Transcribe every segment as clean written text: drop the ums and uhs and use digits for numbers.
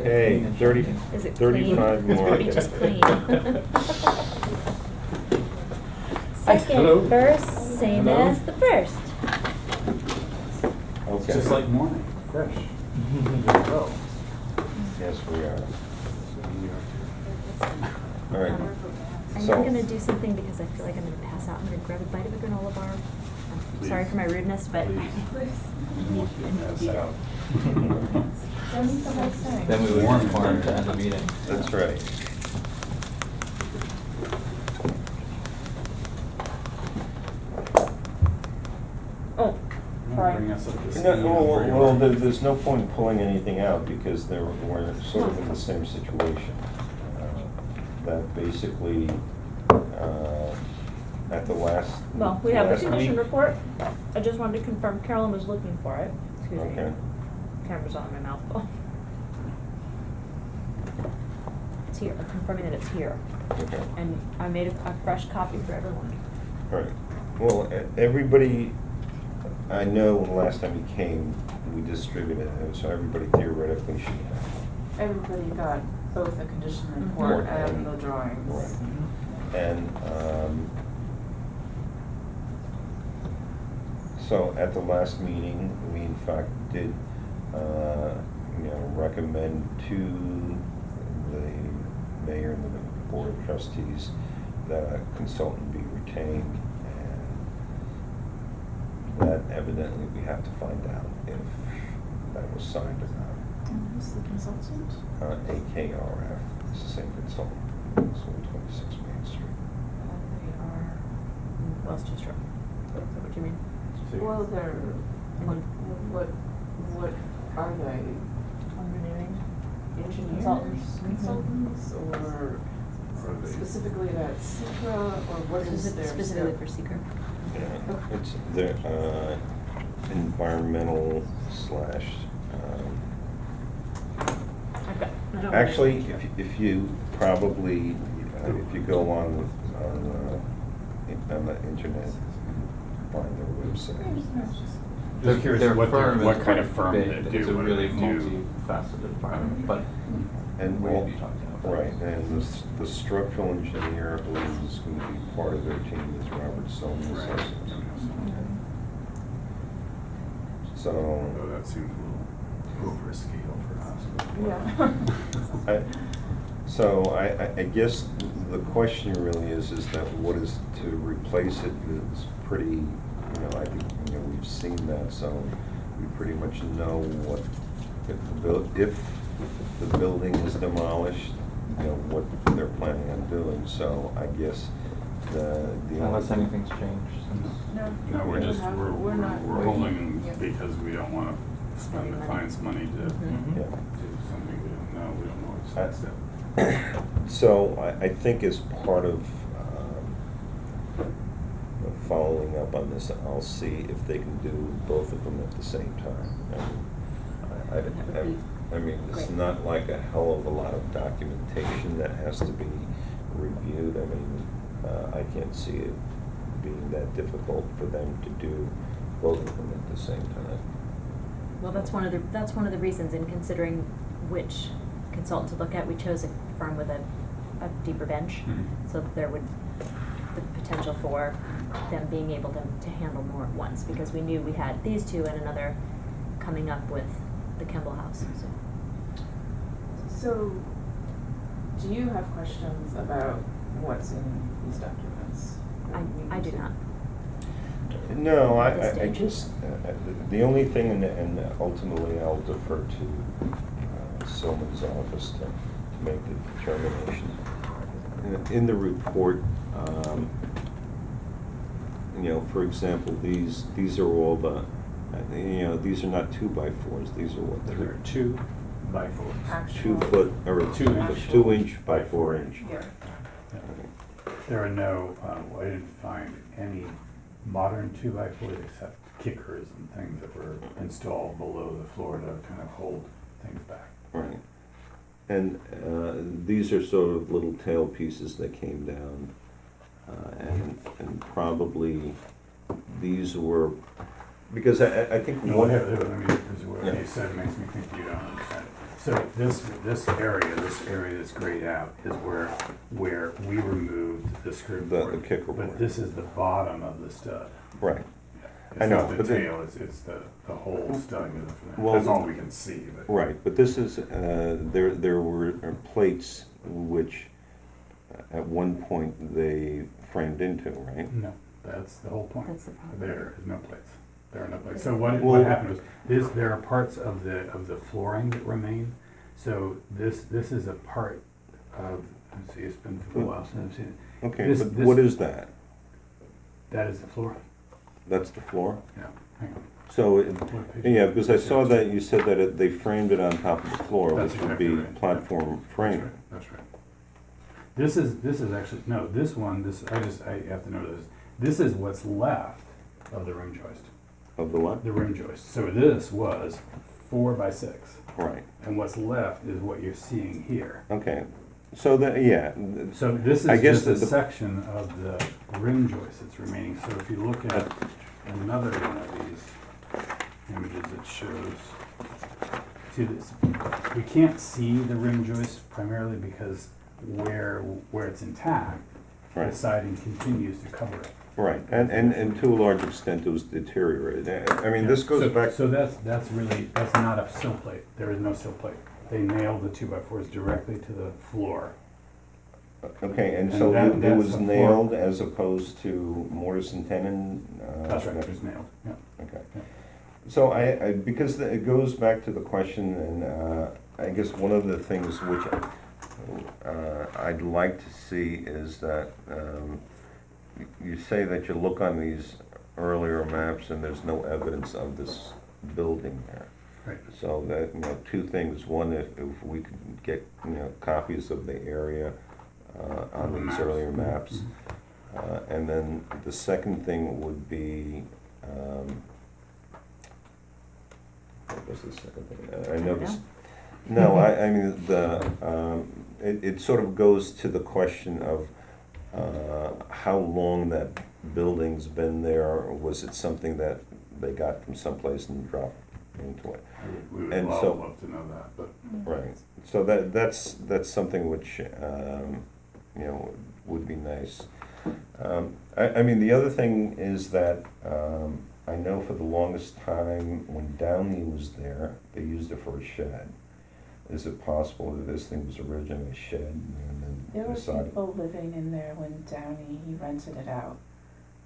Okay, 30, Is it 35 clean? more. It's probably just clean. Hello. Second verse, same Hello. as the first. It's Okay. just like morning, fresh. There you go. Yes, we are. All right. I'm So- gonna do something because I feel like I'm gonna pass out. I'm gonna grab a bite of a granola bar. I'm sorry for my rudeness, but. Pass out. Don't the whole thing. Then we would warn farm to end the meeting. That's right. Oh, Bring us up to speed. Well, there's no point in pulling anything out because we're sort of in the same situation. That basically, at the last. well, we have the last condition week- report. I just wanted to confirm Carolyn was looking for it. Excuse me. Okay. Camera's on my mouth. Oh. It's here. I'm confirming that it's here. Okay. And I made a fresh copy for everyone. All right. Well, everybody, I know last time he came, we distributed it, so everybody theoretically should have it. Everybody got both the condition report and the drawings. Right. And, so at the last meeting, we in fact did, recommend to the mayor and the board of trustees that a consultant be retained, and that evidently we have to find out if that was signed or not. And who's the consultant? AKRF, it's the same consultant, it's 126 Main Street. They are, Westchester. Is that what you mean? well, they're, what are they? Engineering. Engineers, consultants, or specifically about Secra, or what is their? Specifically for seeker. Yeah, it's the environmental slash. I've got. I don't Actually, really- if you probably, if you go on the internet, find their website. Just curious Their what firm what is kind of quite firm big. they do. It's a what do really they do? multifaceted firm, but And we all, would be talking about. right, and the structural engineer who is going to be part of their team is Robert Stone Right. Associates. So. Although that seems a little overscale for us. but- Yeah. So I guess the question really is that what is to replace it is pretty, I think, we've seen that, so we pretty much know what, if the building is demolished, what they're planning on doing, so I guess the. Unless anything's changed since. No, we're just, we're not. we're holding Yeah. because we don't wanna spend the client's money to do Mhm. Yeah. something we don't know, we don't know what's That's next it. step. So I think as part of following up on this, I'll see if they can do both of them at the same time. I mean, it's Great. not like a hell of a lot of documentation that has to be reviewed. I mean, I can't see it being that difficult for them to do both of them at the same time. Well, that's one of the reasons in considering which consultant to look at, we chose a firm with a deeper bench, Mhm. so that there would, the potential for them being able to handle more at once, because we knew we had these two and another coming up with the Kemble House, so. So, do you have questions about what's in these documents? I do not. No, At this I stage. just, the only thing, and ultimately I'll defer to Silman's office to make the determination. In the report, for example, these are all the, these are not 2x4s, these are what, There are 2x4s. Actual. 2 foot, or 2 inch by 4 inch. Yeah. There are no, I didn't find any modern 2x4s except kickers and things that were installed below the floor to kind of hold things back. Right. And these are sort of little tail pieces that came down, and probably these were, because I think No, one. let me, because what Yeah. you said makes me think you don't understand it. So this area that's grayed out is where we removed the skirt The board. kicker board. But this is the bottom of the stud. Right. It's I know, not the but then- tail, it's the whole stud. Well, That's all we can see, but. Right, but this is, there were plates which, at one point, they framed into, right? No, that's the whole point. That's the problem. There is no plates. There are no plates. So what Well- happened was, there are parts of the flooring that remain. So this is a part of, let's see, it's been a while since I've seen it. Okay, This- but this- what is that? That is the flooring. That's the floor? Yeah, hang on. So, What page? yeah, because I saw that you said that they framed it on top of the floor, That's which would exactly be right. platform That's framing. right, that's right. This is actually, no, this one, I have to note this is what's left of the rim joist, Of the what? the rim joist. So this was 4 by 6, Right, and what's left is what you're seeing here. okay. So that, yeah, So this I is guess just a the- section of the rim joist that's remaining. So if you look at another one of these images, it shows, see this, we can't see the rim joist primarily because where it's intact, the right, siding continues to cover it. right. And to a large extent, it was deteriorated. I mean, this goes back, So that's not a sill plate. There is no sill plate. They nailed the 2x4s directly to the floor. okay, and And so it that's was the floor. nailed as opposed to mortise and tenon? That's right, it was nailed, yeah. Okay. Yeah. So because it goes back to the question, and I guess one of the things which I'd like to see is that you say that you look on these earlier maps and there's no evidence of this building there. Right. So that, two things. One, if we could get, copies of the area on these Maps. earlier maps. Mhm. And then the second thing would be, what was the second thing? I noticed, no, I mean, it sort of goes to the question of how long that building's been there, or was it something that they got from someplace and dropped into it? We would And love so- love to know that, but. Right, so that's something which, would be nice. I mean, the other thing is that, I know for the longest time, when Downey was there, they used it for a shed. Is it possible that this thing was originally a shed and There then were decided? people living in there when Downey, he rented it out.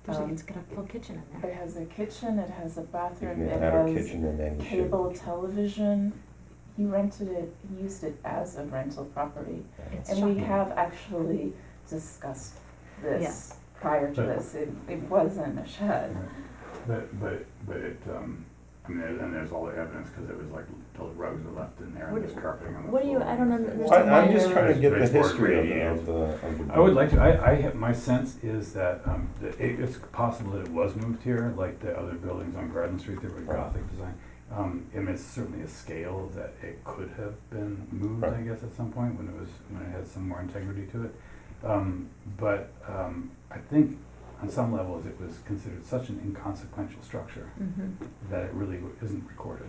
It's got a full kitchen in It there. has a kitchen, it has a You bathroom, can it add a has kitchen and then cable television. He rented it, he used it as a rental property. It's And we shocking. have actually discussed this Yes. prior to But- this. It wasn't a shed. But it, I mean, and there's all the evidence, because it was like, the rugs were left in there and What- there's carpeting on the floor. what do you- I don't and understand things. I'm just trying to get the Baseboard history radius. of the. I would like to, I have, my sense is that, it's possible that it was moved here, like the other buildings on Garden Street that were Gothic design. And it's certainly a scale that it could have been moved, I Right. guess, at some point, when it had some more integrity to it. I think on some levels it was considered such an inconsequential structure Mm-hmm. that it really isn't recorded.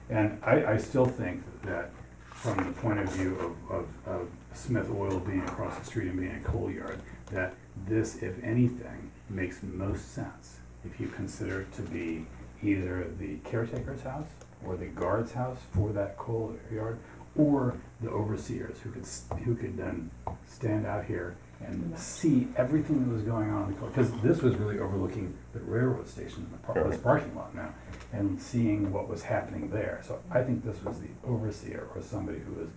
And I still think that from the point of view of Smith Oil being across the street and being a coal yard, that this, if anything, makes most sense if you consider it to be either the caretaker's house or the guard's house for that coal yard, or the overseers who could then stand out here and see everything that was going on in the coal. Because this was really overlooking the railroad station, this parking lot now, and seeing what was happening there. So I think this was the overseer or somebody who was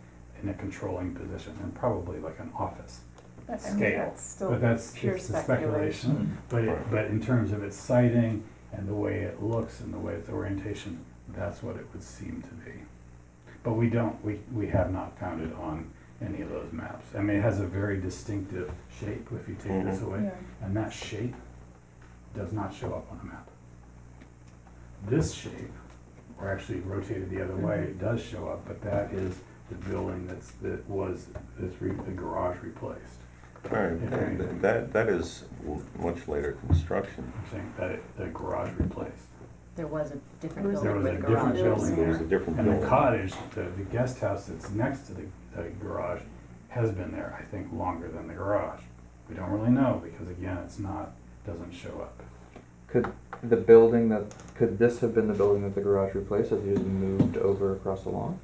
in a controlling position, and probably like an office But, I mean, scale. that's still But that's, pure it's the speculation. Right. But in terms of its siting and the way it looks and the way its orientation, that's what it would seem to be. But we have not found it on any of those maps. I mean, it has a very distinctive shape if you take this Mhm. away, Yeah. and that shape does not show up on a map. This shape, or actually rotated the other way, does show up, but that is the building the garage replaced. All right, that is much later construction. I'm saying that the garage replaced. There was a different There was building There with was a a garage. different building It was a there. different And the building. cottage, the guest house that's next to the garage has been there, I think, longer than the garage. We don't really know, because again, doesn't show up. Could this have been the building that the garage replaced as you moved over across the lawn?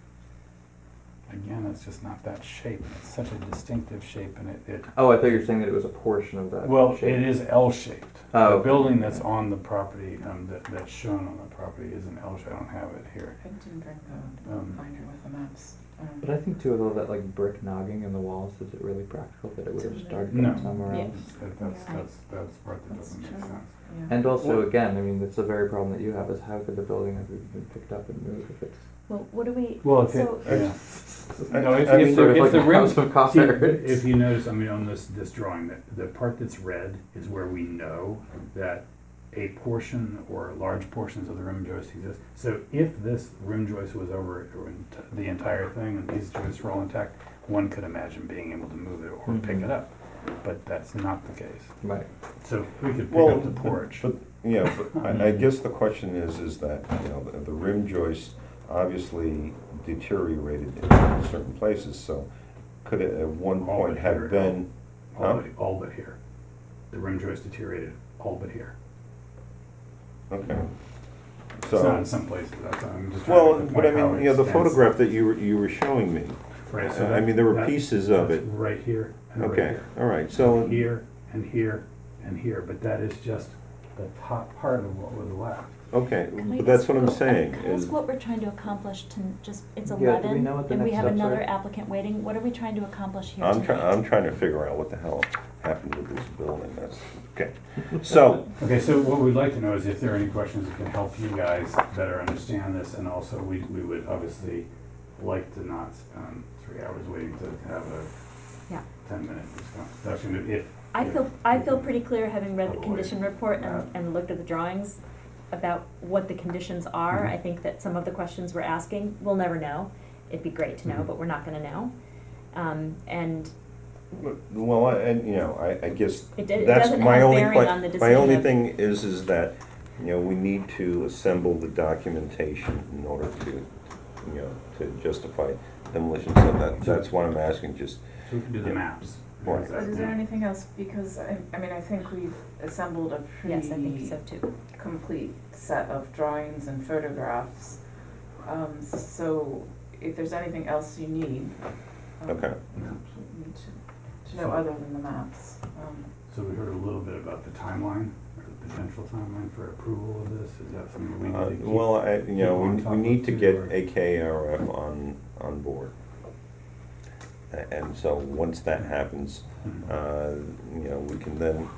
Again, it's just not that shape, and it's such a distinctive shape, and it Oh, I thought you were saying that it was a portion of that well, shape. it is L-shaped. Oh, The okay. building that's on the property, that's shown on the property is an L shape. I don't have it here. I didn't bring the Um, binder with the maps. But I think too, with all that like brick nogging in the walls, is it really practical that it would have started No. from somewhere Yeah. else? That's part that That's doesn't make true. sense. Yeah. And also, Well- again, I mean, it's the very problem that you have, is how could the building have even been picked up and moved if it's Well, what do we, Well, if so, it, yeah. I- No, if I mean, the, sort of if like the a rim, house of see, cards. if you notice, I mean, on this drawing, the part that's red is where we know that a portion or large portions of the rim joist exist. So if this rim joist was over the entire thing and these joists were all intact, one could imagine being able to move it or pick Mhm. it up. But that's not the case. right. So we could pick Well, up the porch. But, I guess the question is that, the rim joist obviously deteriorated in certain places, so could it at one All point but here. have been, huh? All but here. The rim joist deteriorated all but here. Okay. It's not So, in some places, I'm just trying well, to but point I how mean, it the stands. photograph that you were showing me, Right, so I mean, there were that- pieces of that's it. right here and right Okay, here. all right, so, Here and here and here, but that is just the top part of what was left. okay, can I but that's ask what I'm what- saying, Can I is, ask what we're trying to accomplish to just, it's Yeah, do we 11, know what the and we next have steps another are? applicant waiting, what are we trying to accomplish here I'm tonight? trying to figure out what the hell happened with this building, that's, okay. So, Okay, so what we'd like to know is if there are any questions that can help you guys better understand this, and also we would obviously like to not spend 3 hours waiting to have a Yeah. 10-minute discussion if. I feel pretty clear, having read the Avoid condition report that. and looked at the drawings, about what the conditions are. Mhm. I think that some of the questions we're asking, we'll never know. It'd be great to know, Mhm. but we're not gonna know. And well, I guess it that's doesn't my have only bearing on the my decision only of- thing is that, we need to assemble the documentation in order to justify demolition, so that's why I'm asking, just, So we can do the Yeah. maps. Right. Because But that- is there anything else, because I mean, I think we've assembled a yes, I think pretty so too. complete set of drawings and photographs. So if there's anything else you need, okay. you need to know other than the maps. So we heard a little bit about the timeline, or the potential timeline for approval of this, is that something we need to keep? Well, keep on top we of need to too, get or- AKRF on board. And so, once that happens, Mhm. we can then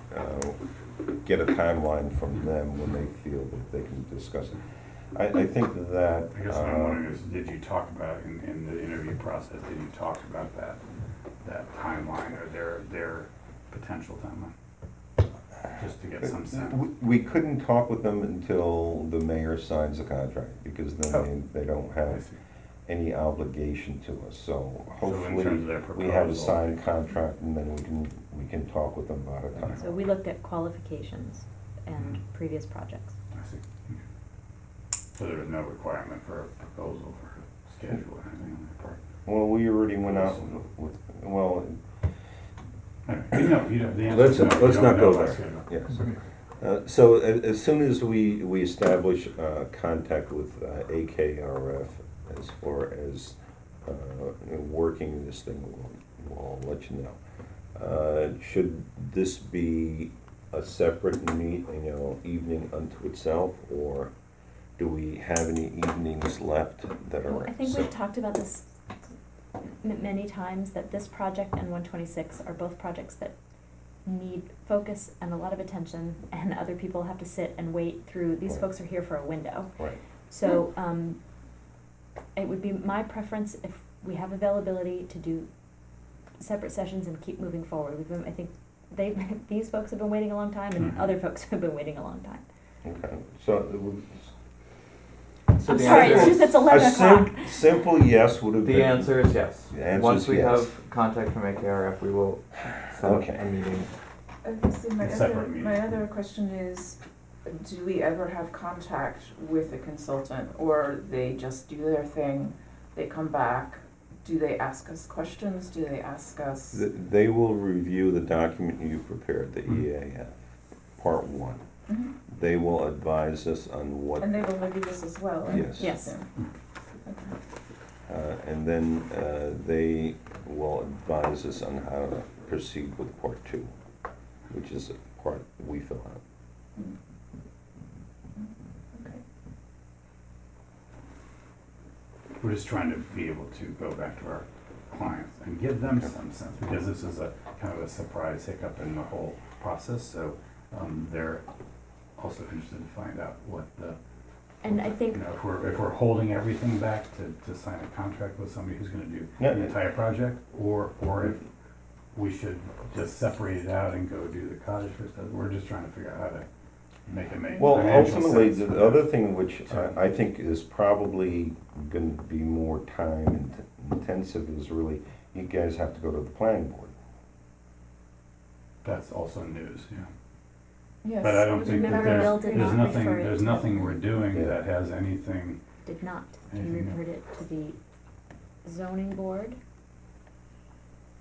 get a timeline from them when they feel that they can discuss it. I think that. I guess what I'm wondering is, did you talk about, in the interview process, did you talk about that timeline, or their potential timeline? Just to get some sense. We couldn't talk with them until the mayor signs the contract, because Oh. then they don't I have see. any obligation to us, so So in hopefully terms of their we have a proposal, signed contract, and then we can talk with them about a Okay. contract. So we looked at qualifications and Mhm. previous projects. I see. Okay. So there was no requirement for a proposal for schedule or anything on their part? Well, we already went out with, well, Anyway, you know, the answer is no, you let's don't not know go by there. schedule. yes. So as soon as we establish contact with AKRF as far as working this thing, we'll let you know. Should this be a separate evening unto itself, or do we have any evenings left that are? Well, I think we've talked about this many times, that this project and 126 are both projects that need focus and a lot of attention, and other people have to sit and wait through, these Right. folks are here for a window. Right. So, it would be my preference if we have availability to do separate sessions and keep moving forward. I think these folks have been waiting a long time, and Mhm. other folks have been waiting a long time. Okay, so So I'm the sorry, answer it's is- just, it's 11 o'clock. simple yes would have been. The answer is yes. The answer Once is we yes. have contact from AKRF, we will set up Okay. a meeting. See, A separate meeting. my other question is, do we ever have contact with the consultant, or they just do their thing, they come back? Do they ask us questions? Do they ask us? They will review the document you prepared, the EAF, Part 1. Mhm. They will advise us on what, And they will review this as well, right? Yes. Yes. Yeah. Okay. and then they will advise us on how to proceed with Part 2, which is the part we fill out. Mm. Okay. We're just trying to be able to go back to our clients and give them some sense, because this is a kind of a surprise hiccup in the whole process, so they're also interested to find out what the, And I think, you know, if we're holding everything back to sign a contract with somebody who's gonna do Yeah. the entire project, or if we should just separate it out and go do the cottage first. We're just trying to figure out how to make it make Well, financial ultimately, sense. the other thing which I think is probably going to be more time intensive is really, you guys have to go to the planning board. That's also news, yeah. Yes. But I don't think that Remember, Bill did there's not nothing, refer it there's to nothing we're doing Yeah. that has anything, did not. He Anything referred it to the zoning board.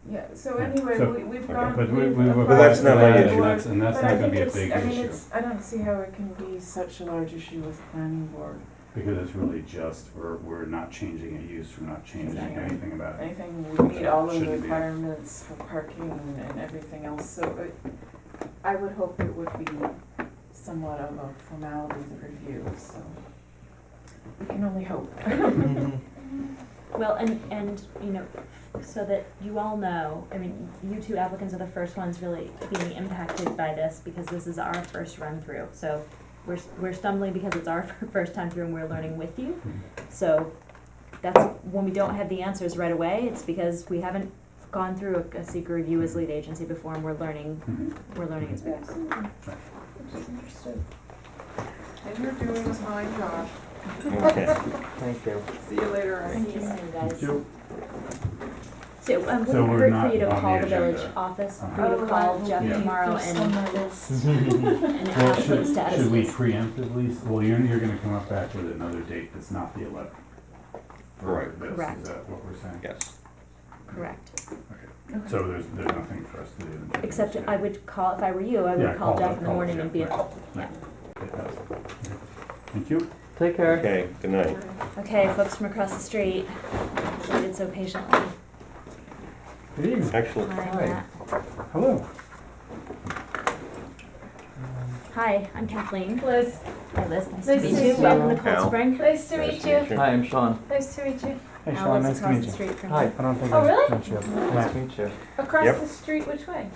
Yeah, so Yeah. anyway, So- we've okay. gone, but we've we were. But that's not my applied issue. for- And that's but not I gonna think be a it's- big I mean, issue, it's, I don't see how it can be such a large issue with the planning board. because it's really just, we're not changing a use, we're not changing Exactly. anything about it. Anything, we meet all of the Shouldn't be. requirements for parking and everything else, so I would hope it would be somewhat of a formality, the review, so we can only hope. Well, and, you know, so that you all know, I mean, you two applicants are the first ones really being impacted by this, because this is our first run through. So we're stumbling because it's our first time through and we're learning with you. So that's, when we don't have the answers right away, it's because we haven't gone through a secret review as lead agency before, and we're learning as we go. Understood. And you're doing a fine job. Okay. Thank you. See you later. Thank you soon, guys. So, So, would So it we're hurt not for you to on call the the village agenda. office, Uh-huh. for you to call Jeff Yeah. tomorrow There's on my and list. and well, ask what the status should we is? preemptively, well, you're gonna come up back with another date that's not the 11th. for Right. this, Correct. Is that what we're saying? Yes. Correct. Okay. So there's nothing for us to do. until Except Tuesday. I would call, if I were you, I Yeah, would call call Jeff Jeff, in the call morning Jeff, and be, right. yeah. Thank you. Take care. Okay, good night. Okay, folks from across the street, waited so patiently. Good evening. Actually, Hi, Hi. Matt. Hello. Hi, I'm Kathleen. Liz, Hi, Liz, nice Nice to to meet meet you. you. Welcome to Cold Al. Spring. nice to nice meet to you. meet you. Hi, I'm Sean. Nice to meet you. Hey Al Sean, lives nice to across meet the you. street from Hi. you. I don't think Oh, I really? met you. Nice Matt. to meet you. Across Yep. the street, which way?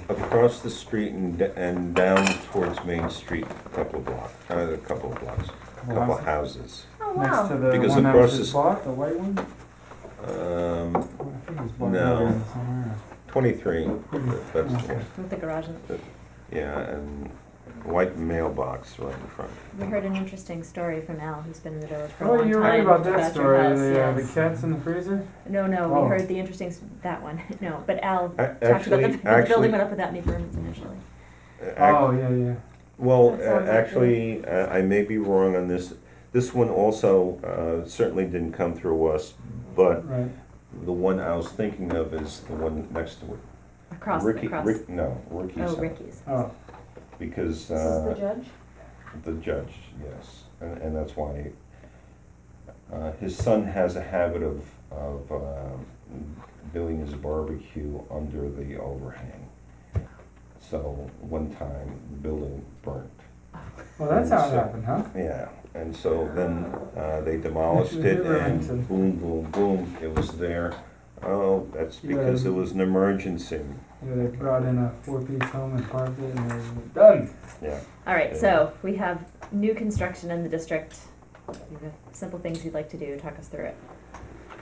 Across the street and down towards Main Street, a couple of blocks, a couple of blocks, a couple of houses. Oh, Next wow. to the Because one that across was just this- bought, the white one? Um, I think it was bought No. earlier somewhere. 23, that's the Okay. one. With the garage. Yeah, and white mailbox right in front. We heard an interesting story from Al, who's been in the village for a Oh, long time. you're right about that your story, house, the yes. cats in the freezer? No, no, Oh. we heard the interesting, that one, no, but Al talked about Actually, the building went up without any permits initially. Oh, yeah, yeah. Well, That sounds like actually, I may be wrong on this. This one also certainly didn't come through us, but Right. the one I was thinking of is the one next to it. Across, Ricky's house. house. Oh, Ricky's. Oh, Because This is the judge? the judge, yes, and that's why his son has a habit of doing his barbecue under the overhang. So one time the building burnt. well, that's how it happened, huh? Yeah, and so then they demolished it and boom, boom, boom, it was there. Oh, that's because it was an emergency. Yeah, they brought in a 4-piece home and parked it and they were done. Yeah. All right, so we have new construction in the district. You have simple things you'd like to do, talk us through it.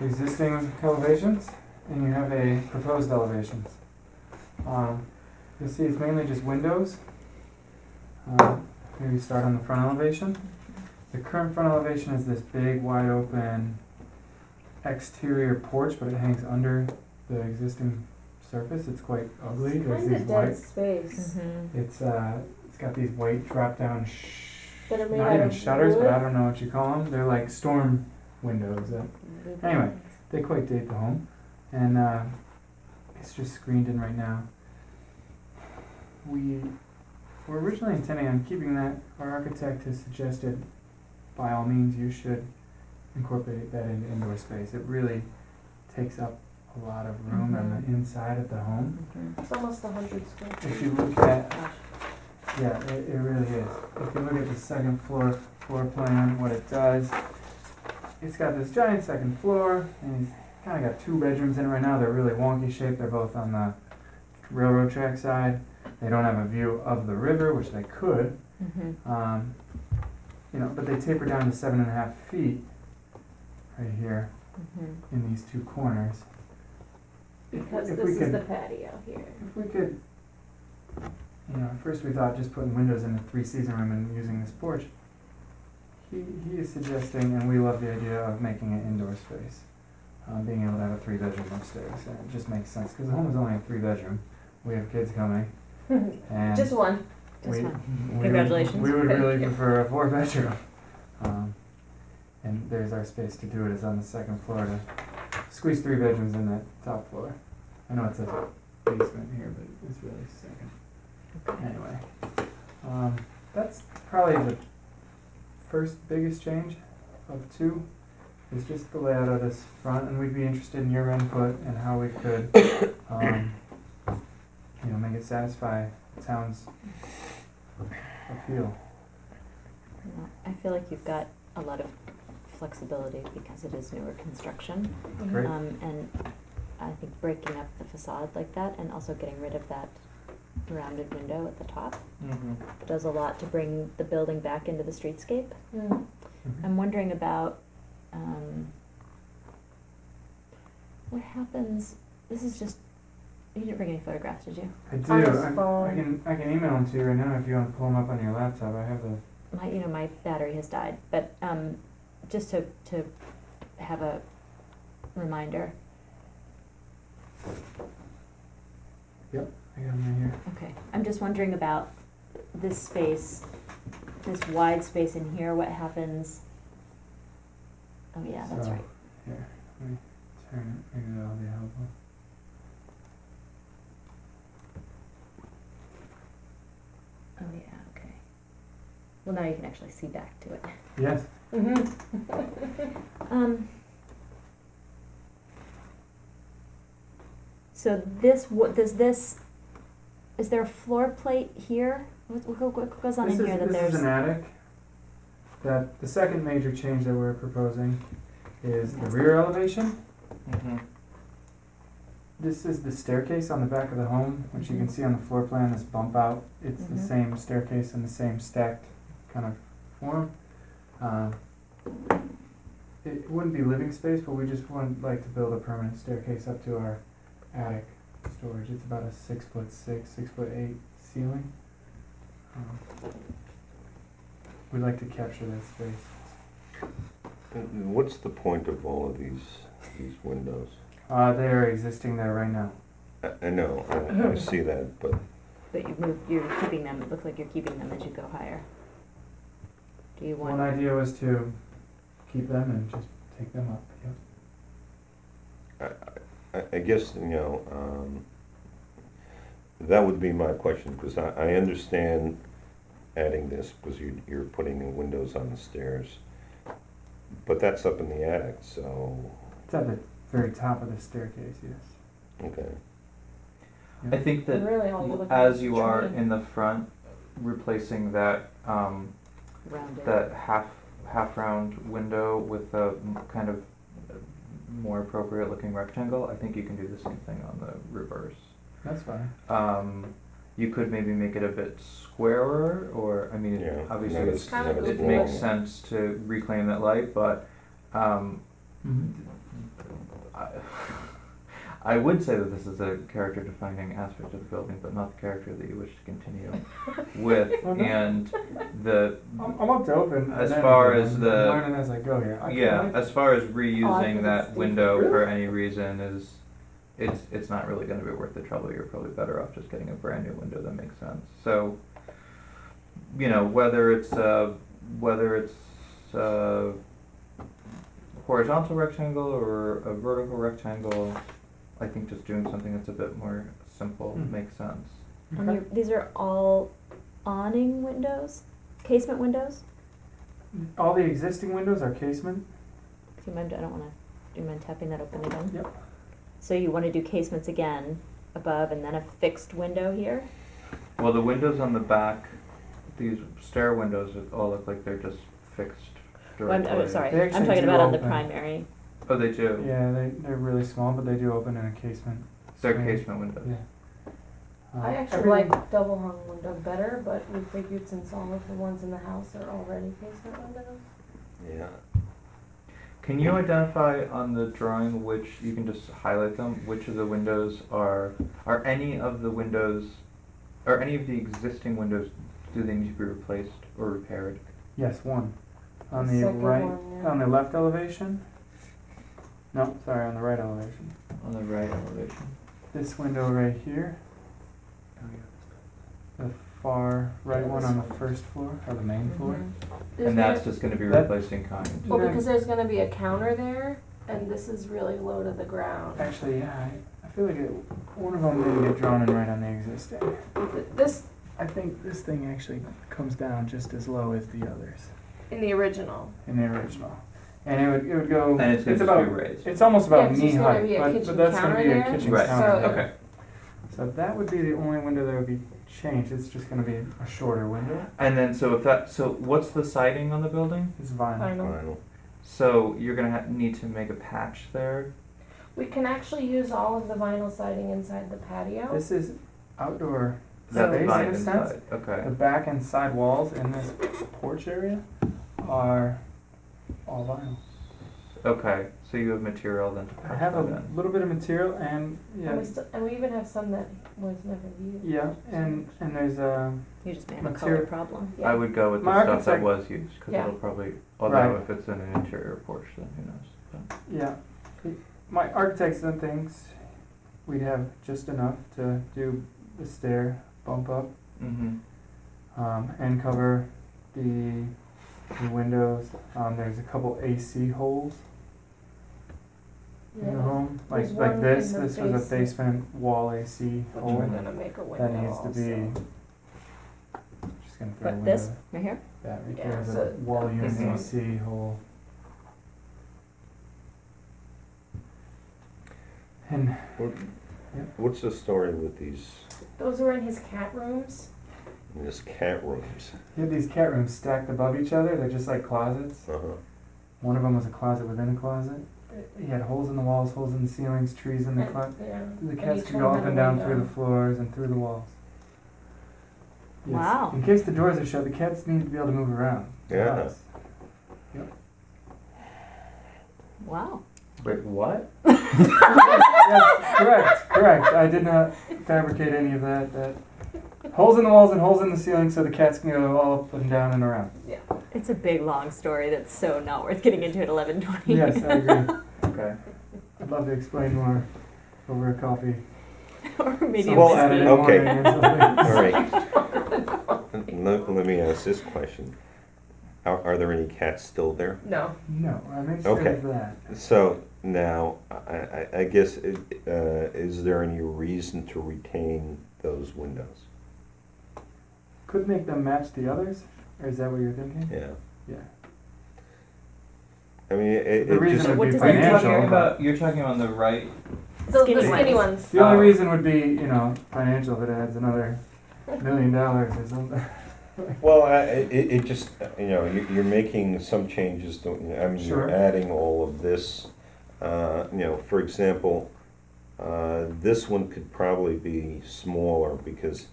Existing elevations, and you have a proposed elevations. You'll see it's mainly just windows. Maybe start on the front elevation. The current front elevation is this big, wide open exterior porch, but it hangs under the existing surface. It's quite ugly. There's Kind these of dead white. space, Mm-hmm. It's got these white drop down. that are made Not out even of shutters, wood. but I don't know what you call them. They're like storm windows. Anyway, they quite date the home, and it's just screened in right now. We were originally intending on keeping that. Our architect has suggested, by all means, you should incorporate that into indoor space. It really takes up a lot of room on the inside of the home. Mm-hmm. It's almost 100 square feet. If you look at, Gosh. yeah, it really is. If you look at the second floor plan, what it does, it's got this giant second floor, and he's kind of got two bedrooms in it right now. They're really wonky shaped. They're both on the railroad track side. They don't have a view of the river, which they could, Mm-hmm. but they taper down to 7.5 feet right here Mm-hmm. in these two corners. Because If this we is could- the patio here. If we could, at first we thought just putting windows in the 3-season room and using this porch. He is suggesting, and we love the idea of making it indoor space, being able to have a 3-bedroom upstairs. And it just makes sense because the home is only a 3-bedroom. We have kids coming, and Just one. Just we, one. we Congratulations. Would, we would really prefer a 4-bedroom. And there's our space to do it is on the second floor to squeeze 3 bedrooms in that top floor. I know it's a basement here, but it's really second. Anyway, that's probably the first biggest change of 2 is just the layout of this front, and we'd be interested in your input and how we could, make it satisfy the town's appeal. Well, I feel like you've got a lot of flexibility because it is newer construction. Great. And I think breaking up the facade like that and also getting rid of that rounded window at the top Mm-hmm. does a lot to bring the building back into the streetscape. Mm. Mhm. I'm wondering about what happens. This is just. You didn't bring any photographs, did you? I do. On his I phone. can email them to you right now if you want to pull them up on your laptop. I have the. My battery has died, but just to have a reminder. I got them right here. Okay, I'm just wondering about this space, this wide space in here. What happens? Oh yeah, that's So, right. Here, let me turn it. Maybe that'll be helpful. Oh yeah, okay. Well, now you can actually see back to it. Yes. So this, what does this? Is there a floor plate here? What goes on This in is here that this there's? is an attic. That the second major change that we're proposing is the rear elevation. Mm-hmm. This is the staircase on the back of the home, which you can see on the floor plan. This bump out. It's the Mhm. same staircase in the same stacked kind of form. It wouldn't be living space, but we just would like to build a permanent staircase up to our attic storage. It's about a 6'6", 6'8" ceiling. We'd like to capture that space. And what's the point of all of these windows? They are existing there right now. I know, I see that, but But you're keeping them. It looks like you're keeping them as you go higher. Do you want? One idea was to keep them and just take them up. Yep. I guess, that would be my question, because I understand adding this, because you're putting in windows on the stairs, but that's up in the attic, so, It's at the very top of the staircase, yes. okay. Yep. I think that Really all you're looking at as is you the are train. in the front, replacing that Rounded. that half round window with a kind of more appropriate looking rectangle, I think you can do the same thing on the reverse. That's fine. You could maybe make it a bit squarer, or I mean, Yeah, obviously not it's, as- Kind of not as it good long. makes sense to reclaim that light, but Mm-hmm. I would say that this is a character defining aspect of the building, but not the character that you wish to continue with. Well, no. And the I'm up to open. As anything. far as I'm the- learning as I go here. I yeah, like- as far as Oh, I reusing think that it's window different. for any reason is it's not really gonna be worth the trouble. You're probably better off just getting a brand new window that makes sense. So, you know, whether it's horizontal rectangle or a vertical rectangle, I think just doing something that's a bit more simple makes sense. And these are all awning windows, casement windows? All the existing windows are casement. Do you mind, I don't wanna, do you mind tapping that open again? Yep. So you wanna do casements again above and then a fixed window here? Well, the windows on the back, these stair windows all look like they're just fixed Oh, I'm directly. sorry, They I'm actually talking do about on the open. primary. Oh, they do? Yeah, they're really small, but they do open in a casement. They're Strange. casement windows. Yeah. I actually everything- like double hung window better, but we figured since all of the ones in the house are already casement windows. Yeah. Can you identify on the drawing which, you can just highlight them, which of the windows are any of the windows, are any of the existing windows, do they need to be replaced or repaired? Yes, one. On The the second right, one, yeah. on the left elevation? No, sorry, on the right elevation. On the right elevation? This window right here, the far right Yeah, one this on the one. first floor, or the main floor. There's And that's gonna- just gonna be That- replaced in kind? Well, No, because there's gonna be a counter there, and this is really low to the ground. Actually, yeah, I feel like one of them didn't get drawn in right on the existing. This, I think this thing actually comes down just as low as the others in the original. in the original. And it would go, And it's gonna just about, be raised? it's almost Yeah, about 'cause knee there's gonna height, be a but kitchen that's gonna be counter a there. kitchen Right, counter. So- okay. So that would be the only window that would be changed, it's just gonna be a shorter window. And then, so what's the siding on the building? It's vinyl. Final. So you're gonna need to make a patch there? We can actually use all of the vinyl siding inside the patio. This is outdoor That's space in fine a sense. inside, okay. The back and side walls in this porch area are all vinyl. Okay, so you have material then to I patch have that a in. little bit of material and, And we even have some that was never used. yeah, and there's You just may have a Material- color problem. Yeah. I would go with My the stuff that architect- was used, cause Yeah. it'll probably, although Right. if it's in an interior porch, then who knows? But- yeah. My architects and things, we'd have just enough to do the stair bump up, and cover the windows. There's a couple AC holes in the Yeah. home, There's like one this. in the This was a basement. basement wall AC Which hole we're gonna make a window that needs to be. also. Just gonna throw a But window. this, right here? That right Yeah, there's so a wall unit this one. AC hole. And What's the story with these Those were in his cat rooms. cat rooms? you have these cat rooms stacked above each other. They're just like closets. Uh-huh. One of them was a closet within a closet. He had holes in the walls, holes in the ceilings, trees in the closet. Yeah. The And cats each could one go had up a and down window. through the floors and through the walls. Yes. Wow. In case the doors are shut, the cats need to be able to move around. to Yeah. us. Wow. Wait, what? Yes, correct. I did not fabricate any of that. Holes in the walls and holes in the ceiling so the cats can go all up and down and around. It's a big, long story that's so not worth getting into at 11:20. Yes, I agree. Okay. I'd love to explain more over a coffee. Or maybe some a Well, Saturday whiskey. okay. morning or something. All right. Let me ask this question. Are there any cats still there? No. No, I made sure Okay. of that. So now, I guess, is there any reason to retain those windows? Could make them match the others, or is that what you're thinking? Yeah. Yeah. I mean, it The reason just, would What be does Are you that financial. talking but about, you're talking on the right? The Skinny skinny ones. ones. The only Oh. reason would be, financial if it adds another $1 million or something. well, it just, you're making some changes to, I mean, Sure. you're adding all of this. For example, this one could probably be smaller because,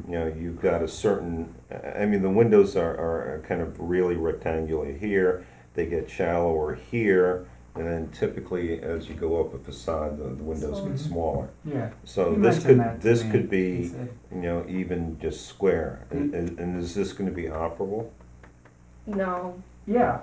you've got a certain, the windows are kind of really rectangular here. They get shallower here, and then typically as you go up a facade, the windows get smaller. Yeah. So You this mentioned that to this me, could he be, said. even just square. And is this going to be operable? No. Yeah.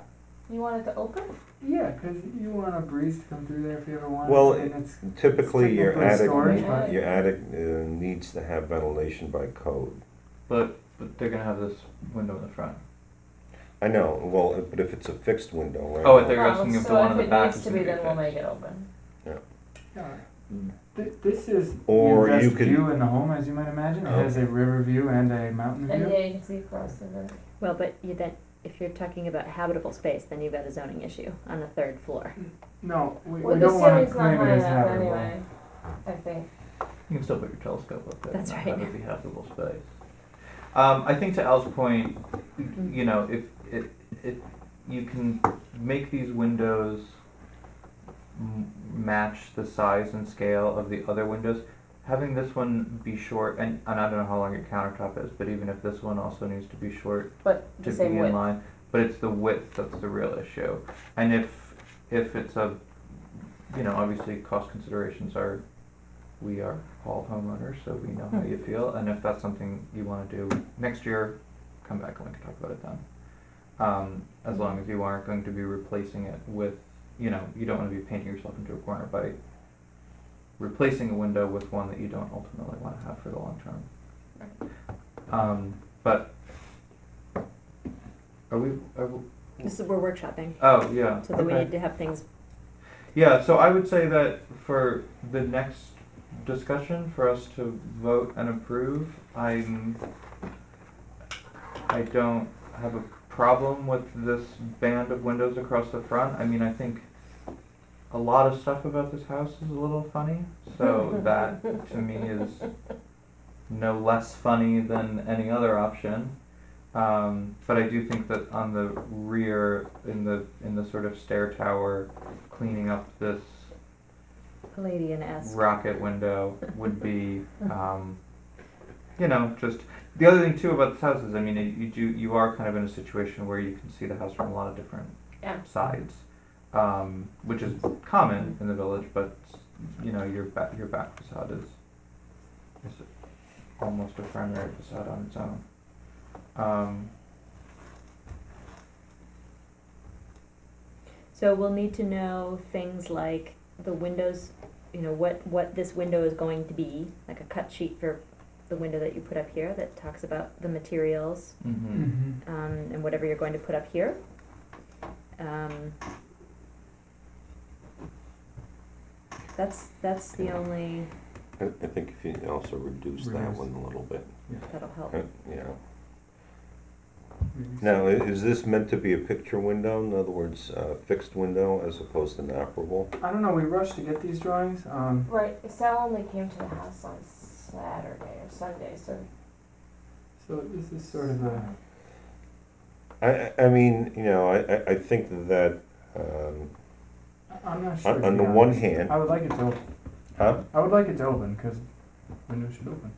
You want it to open? Yeah, 'cause you want a breeze to come through there if you ever want. Well, and it's typically your technically attic, storage, but- your attic needs to have ventilation by code. But they're gonna have this window in the front. I know, well, but if it's a fixed window, right? Oh, they're asking if the one in the back is So gonna if be it needs to be, then we'll fixed. make it open. This is Or your you best could- view in the home, as you might imagine. It Oh. has a river view and a mountain And view. yeah, you can see across the river. Well, but you then, if you're talking about habitable space, then you've got a zoning issue on the third floor. No, we Well, the don't want ceiling's to not claim it high as enough habitable. anyway, I think. You can still put your telescope up there. That's and right. That would be habitable space. I think to Al's point, you know, if you can make these windows match the size and scale of the other windows, having this one be short, and I don't know how long your countertop is, but even if this one also needs to be short But to the be same in width. line, but it's the width that's the real issue. And if it's a, you know, obviously cost considerations are, we are all homeowners, so we know how you feel, and if that's something you wanna do next year, come back and we can talk about it then. As long as you aren't going to be replacing it with, you know, you don't wanna be painting yourself into a corner by replacing a window with one that you don't ultimately wanna have for the long term. But are we, This is, we're workshopping, oh, yeah, so that we okay. need to have things, Yeah, so I would say that for the next discussion, for us to vote and approve, I don't have a problem with this band of windows across the front. I mean, I think a lot of stuff about this house is a little funny, so that to me is no less funny than any other option. But I do think that on the rear, in the sort of stair tower, cleaning up this Palladian-esque. rocket window would be, you know, just, the other thing too about this house is, I mean, you are kind of in a situation where you can see the house from a lot of different Yeah. sides, which is common in the village, but, you know, your back facade is almost a primary facade on its own. So we'll need to know things like the windows, you know, what this window is going to be, like a cut sheet for the window that you put up here that talks about the materials, Mm-hmm. and whatever you're going to put up here. That's the only, I think if you also reduce that Reduce. one a little bit, that'll help. you know. Now, is this meant to be a picture window, in other words, a fixed window as opposed to an operable? I don't know, we rushed to get these drawings. Right, Sal only came to the house on Saturday or Sunday, so. So this is sort of a, I mean, you know, I think that, I'm not sure. to on be the one honest. hand, I would like it to open. huh? I would like it to open, because windows should open.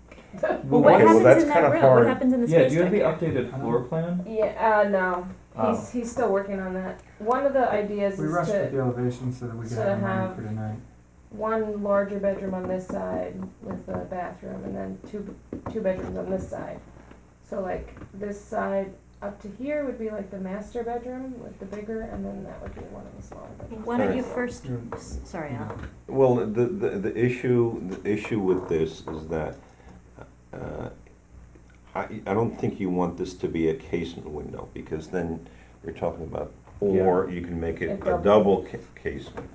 Well, what okay, well, happens that's in that kinda room? hard. What happens in the Yeah, space do you have back the here? updated floor plan? Yeah, no, Oh. he's still working on that. One of the ideas We is rushed with to, the elevation so that we could to have them ready have- for tonight. one larger bedroom on this side with a bathroom, and then two bedrooms on this side. So like, this side up to here would be like the master bedroom with the bigger, and then that would be one of the smaller bedrooms. Why don't you Alright. first, Yeah. sorry, Al. Well, the issue with this is that, I don't think you want this to be a casement window, because then you're talking about, or you can make it A a double casement.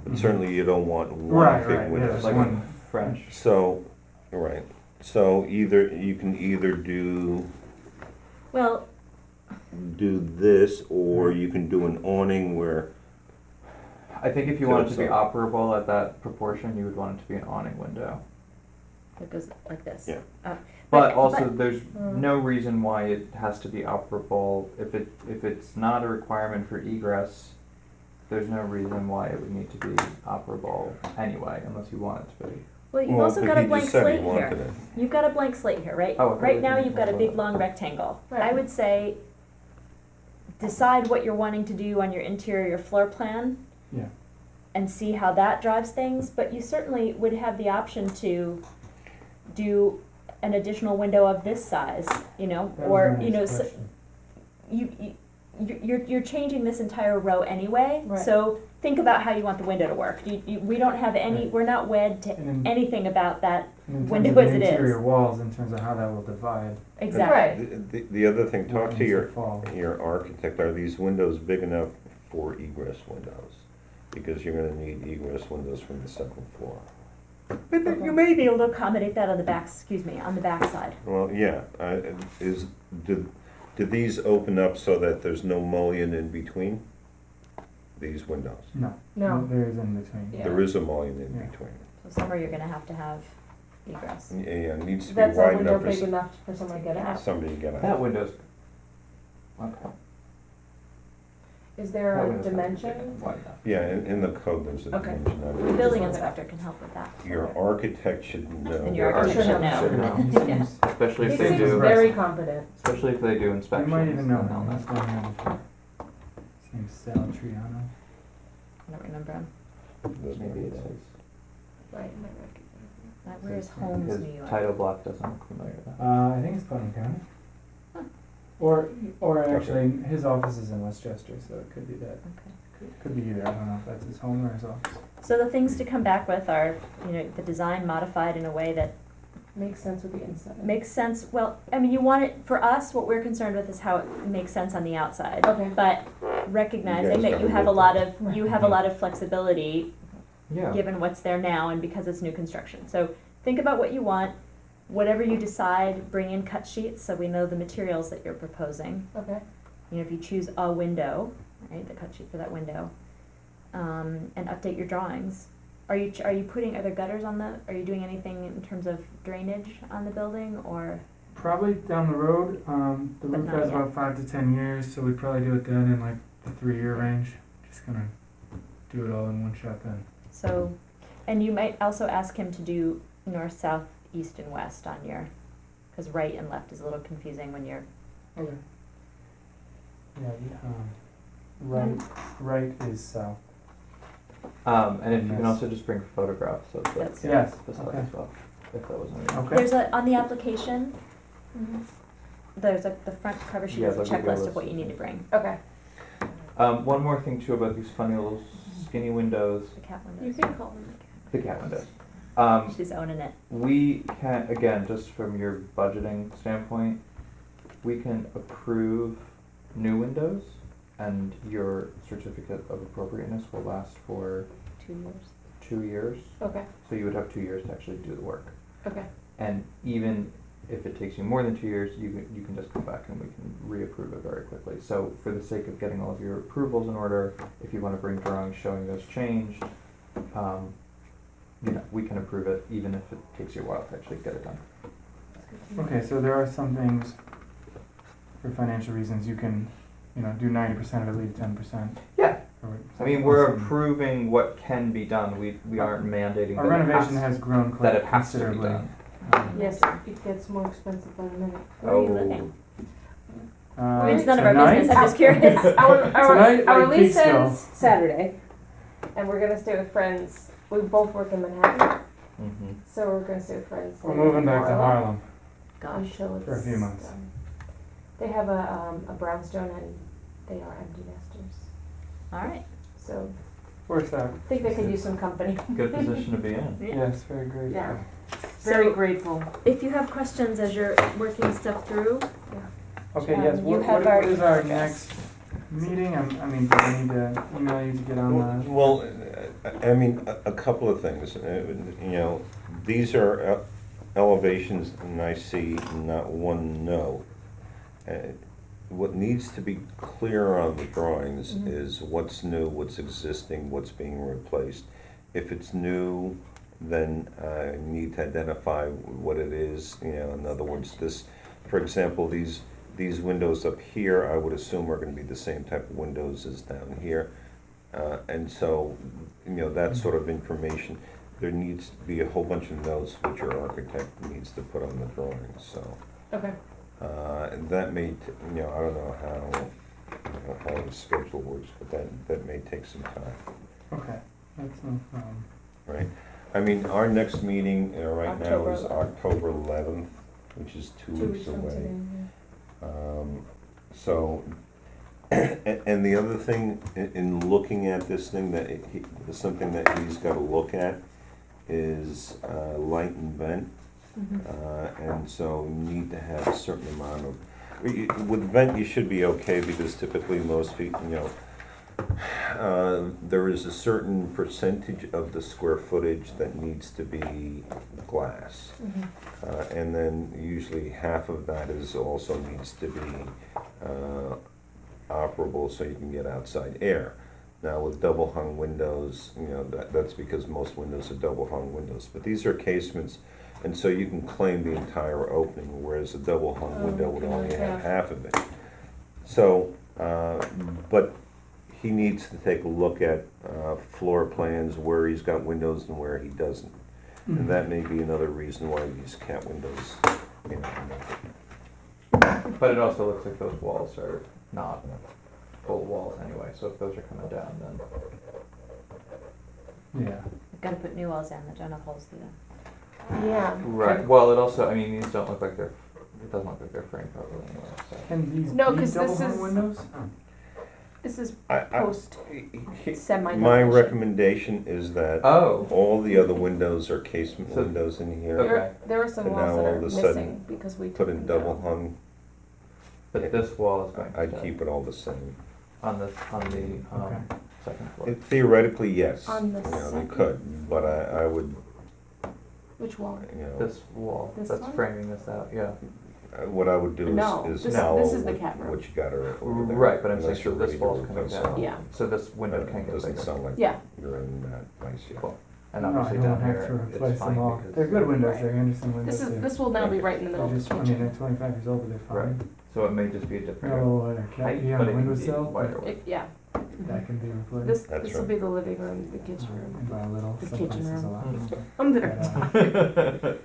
But certainly you don't want Right, one big right, window. yeah, Like one- French. So, right, so you can either do Well, this, or you can do an awning where, I think if you want it to be So- operable at that proportion, you would want it to be an awning window. it goes like this. Yeah. But also, but- there's no reason why it has to be operable. If it's not a requirement for egress, there's no reason why it would need to be operable anyway, unless you want it to be. Well, you've well, also but got a he blank just said slate he here. wanted it. You've got a blank slate here, right? Oh, I thought Right we now, did you've got a that. big, long rectangle. I Right. would say, decide what you're wanting to do on your interior floor plan Yeah. and see how that drives things, but you certainly would have the option to do an additional window of this size, you know, That was or, my you know, next s- question. you you're changing this entire row anyway, Right. so think about how you want the window to work. We don't have any, Right. we're not wed to And in, anything about that and in terms window of the as it is. interior walls, in terms of how that will divide. Exactly. Right. The other thing, talk when to it's a fall. your architect, are these windows big enough for egress windows? Because you're gonna need egress windows from the second floor. But you may be able to accommodate that on the back, on the back side. Well, yeah, do these open up so that there's no mullion in between these windows? No. There is in between. Yeah. There is a mullion in Yeah. between. So somewhere you're gonna have to have egress. Yeah, it needs to be That's a wide window enough for big enough for someone to get out. somebody to get out. That window's, okay. Is there That a window's not dimension? wide enough. Yeah, in the code, there's a Okay. dimension on it. The building Okay. inspector can help with that. Your architect should know. And your Oh, architect sure, should know. Should know. He Yeah. seems- Especially He if they seems do, very competent. especially if they do You inspections. might even know then him, they'll that's one here before. Seems Sal Triano. I don't remember him. Doesn't Maybe make it sense. is. Right. Where's Holmes, His New York? title block doesn't look familiar though. I think it's Putnam County. Huh. Or actually, his office is in Westchester, so it could be that. Okay. Could be either, I don't know if that's his home or his office. So the things to come back with are, the design modified in a way that Makes sense with the inside. makes sense. Well, I mean, you want it, for us, what we're concerned with is how it makes sense on the outside. Okay. But recognizing You guys that you haven't have a looked lot at of, you have a lot of flexibility Yeah. given what's there now and because it's new construction. So think about what you want. Whatever you decide, bring in cut sheets so we know the materials that you're proposing. Okay. If you choose a window, right, the cut sheet for that window, and update your drawings. Are you putting other gutters on are you doing anything in terms of drainage on the building, or? Probably down the road, the But roof not has yet. about 5 to 10 years, so we'd probably do it then in like the 3-year range. Just gonna do it all in one shot then. So, and you might also ask him to do north, south, east, and west on because right and left is a little confusing when you're, Okay. Yeah, right is south. And if you can Yes. also just bring photographs of the That's- Yes, facade okay. as well, if that wasn't. Okay. there's on the application, there's the front cover sheet Yeah, has a there'll be a checklist list of what of you need to things. bring, Okay. One more thing too about these funny little skinny windows, the cat You windows. can call them the cat windows. She's owning it. We can, again, just from your budgeting standpoint, we can approve new windows and your certificate of appropriateness will last for 2 years. 2 years. Okay. So you would have 2 years to actually do the work. Okay. And even if it takes you more than 2 years, you can just come back and we can reapprove it very quickly. So for the sake of getting all of your approvals in order, if you want to bring drawings showing those changed, we can approve it even if it takes you a while to actually get it done. Okay, so there are some things, for financial reasons, you can, do 90% of it, leave 10%. Yeah. I mean, we're Awesome. approving what can be done. We aren't mandating Our that it renovation has, has grown that quite it has to be considerably. done. Yes, it gets more expensive by the minute. Where are you living? Uh, It's none of our tonight? business, I'm just curious. Tonight, Our like lease Peekskill. ends Saturday, and we're gonna stay with friends. We both work in Manhattan, Mm-hmm. so we're gonna stay with friends. We're moving back to Harlem. Gosh. Until it's For a few months. done. They have a brownstone and they are empty nesters, All right. so Works out. I think they could use some company. Good position to be in. Yes, very great. Yeah. Very So grateful. if you have questions as you're working stuff through, Okay, yes, you what have our is our email address. next meeting? Do I need to email you to get on the? Well, I mean, a couple of things, these are elevations, and I see not one no. What needs to be clear on the drawings Mhm. is what's new, what's existing, what's being replaced. If it's new, then I need to identify what it is, in other words, for example, these windows up here, I would assume are gonna be the same type of windows as down here. And so, that sort of information, there needs to be a whole bunch of notes which your architect needs to put on the drawings, so. Okay. And that may, I don't know how the schedule works, but that may take some time, Okay, that's no problem. right? I mean, our next meeting right now October is 11th. October 11th, which is 2 weeks from away. today, So And the other thing, in looking at this thing, that something that he's gotta look at is light and vent. And so you need to have a certain amount of, with vent, you should be okay, because typically most people, there is a certain percentage of the square footage that needs to be glass. And then usually half of that is also needs to be operable so you can get outside air. Now with double hung windows, that's because most windows are double hung windows, but these are casements, and so you can claim the entire opening, whereas a double hung window would only have half of it. So, but he needs to take a look at floor plans where he's got windows and where he doesn't. And that may be another reason why these cat windows, But it also looks like those walls are not full walls anyway, so if those are coming down, then. Yeah. We've gotta put new walls down that don't have holes through them. Yeah. Right, well, it also, I mean, these don't look like it doesn't look like they're framed properly anyway, so. Can these No, be 'cause double this hung is- windows? This is I, post my semi-demolition. recommendation is that Oh, all the other windows are casement So- windows in here. Okay. There are some And walls now that all are of a missing sudden because we Put took in them double down. hung, but this wall is going to I'd stay keep it all the same. on the Okay. second floor. Theoretically, yes, On the they second? could, but I would, Which wall? This wall, This that's one? framing this out, yeah. what I would do No, is this follow is the what cat room. what you got over there. Right, but I'm saying unless you're so this ready to wall's rip coming those down. out. Yeah. So this window can get Doesn't bigger. sound like Yeah. you're in that place yet. Cool. And No, I obviously don't down have here, to it's replace fine them all. because. They're good windows, Right. they're Anderson windows. This will now be right in the middle They're of just, the I mean, they're kitchen. 25 years old, but they're Right, fine. so it may just be a different Got a little cat height, pee on but the it can be windowsill, wider. but Yeah. that can be replaced. That's This will right. be the living room, the kitchen And room. by a little, The some kitchen places a room. lot. Mhm. I'm there.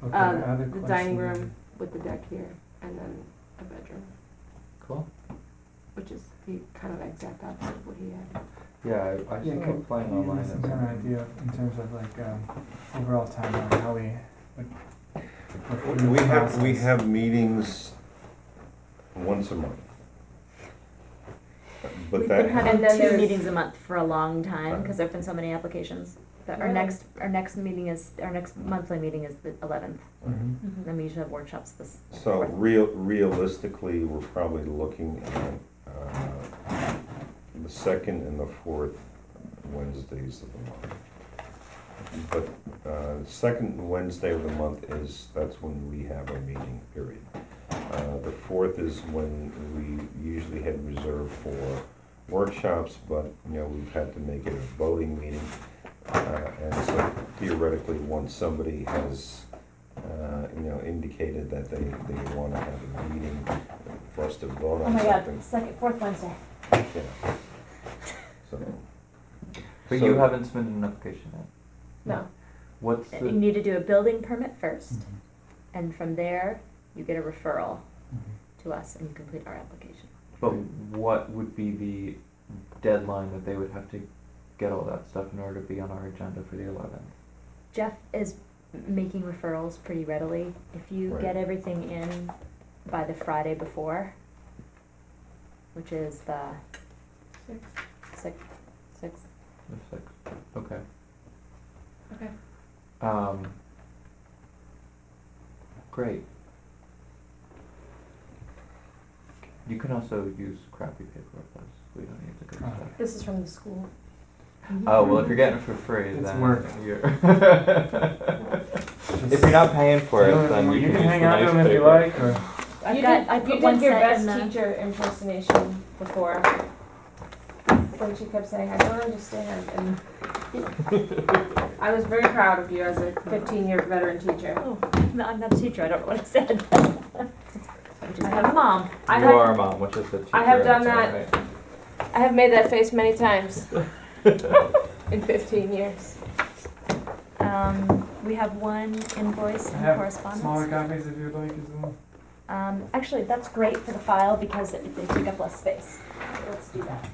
Okay, other The dining question? room with the deck here, and then a bedroom, Cool. which is the kind of exact opposite of what he had. Yeah, I Yeah, saw a could plan you give online. us some that kind of said- idea in terms of like, overall timeline, how we would. go through We the have process? meetings once a month. But We've that. been having And then two there's- meetings a month for a long time, cause there've been so many applications. Our Really? next monthly meeting is the 11th, Mhm. then we usually have workshops this. So fourth. realistically, we're probably looking at the second and the fourth Wednesdays of the month. But second Wednesday of the month that's when we have our meeting, period. The fourth is when we usually had reserved for workshops, but, we've had to make it a voting meeting. And so theoretically, once somebody has, indicated that they want to have a meeting for us to vote Oh on my something. god, fourth Wednesday. Yeah. So. But so- you haven't submitted an application yet? No, What's You the, need to do a building permit first, Mhm. and from there, you get a referral Mhm. to us and you complete our application. but what would be the deadline that they would have to get all that stuff in order to be on our agenda for the 11th? Jeff is making referrals pretty readily. If you Right. get everything in by the Friday before, which is the 6th, The 6th, okay. okay. Great. You can also use crappy paper with us, we don't need the good Oh. stuff. This is from the school. Oh, well, if you're getting it for free, It's then work. you're. If you're not paying for it, then you can use hang the out to nice them if you paper. like, or. I've You got, did, I you put one did your set best in the. teacher impersonation before. When she kept saying, I don't understand, and I was very proud of you as a 15-year veteran teacher. Oh, no, I'm not a teacher, I don't know what I said. I'm a mom. I You have- are a mom, which is the teacher. I have done that's all I have made that face many times in 15 years. We have one invoice I and have correspondence. smaller copies if you'd like as well. Actually, that's great for the file because they take up less space. Let's do that.